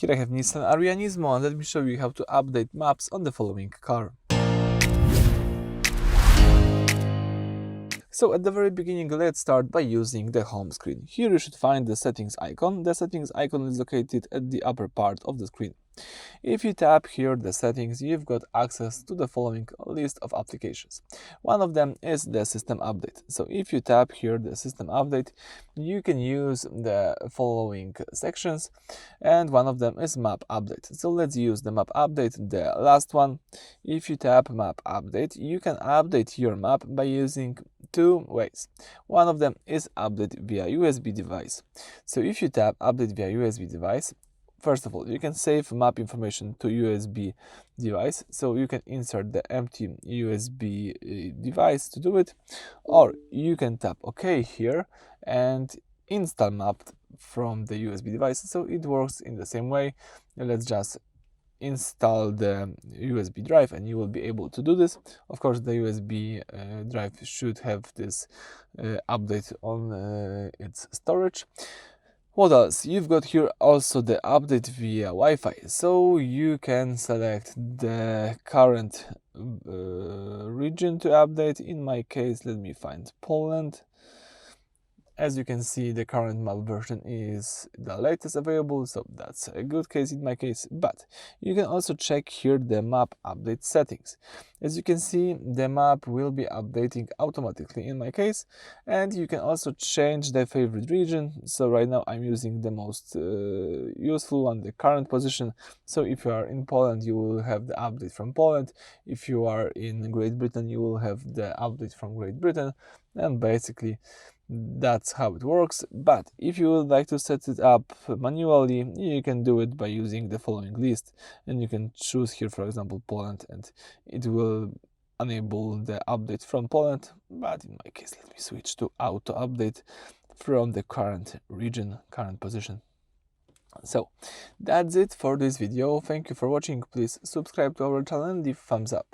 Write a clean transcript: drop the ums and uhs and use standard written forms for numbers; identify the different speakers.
Speaker 1: Here I have Nissan Ariya Nismo, and let me show you how to update maps on the following car. So at the very beginning, let's start by using the home screen. Here you should find the settings icon. The settings icon is located at the upper part of the screen. If you tap here the settings, you've got access to the following list of applications. One of them is the system update. So if you tap here the system update, you can use the following sections, and one of them is map update. So let's use the map update, the last one. If you tap map update, you can update your map by using two ways. One of them is update via USB device. So if you tap update via USB device, first of all, you can save map information to USB device, so you can insert the empty USB device to do it, or you can tap OK here and install map from the USB device. So it works in the same way. Let's just install the USB drive and you will be able to do this. Of course, the USB drive should have this update on its storage. What else? You've got here also the update via Wi-Fi, so you can select the current region to update. In my case, let me find Poland. As you can see, the current map version is the latest available, so that's a good case in my case. But you can also check here the map update settings. As you can see, the map will be updating automatically in my case, and you can also change the favorite region. So right now I'm using the most useful one, the current position. So if you are in Poland, you will have the update from Poland. If you are in Great Britain, you will have the update from Great Britain, and basically that's how it works. But if you would like to set it up manually, you can do it by using the following list, and you can choose here, for example, Poland, and it will enable the update from Poland. But in my case, let me switch to auto update from the current region, current position. So that's it for this video. Thank you for watching. Please subscribe to our channel and leave thumbs up.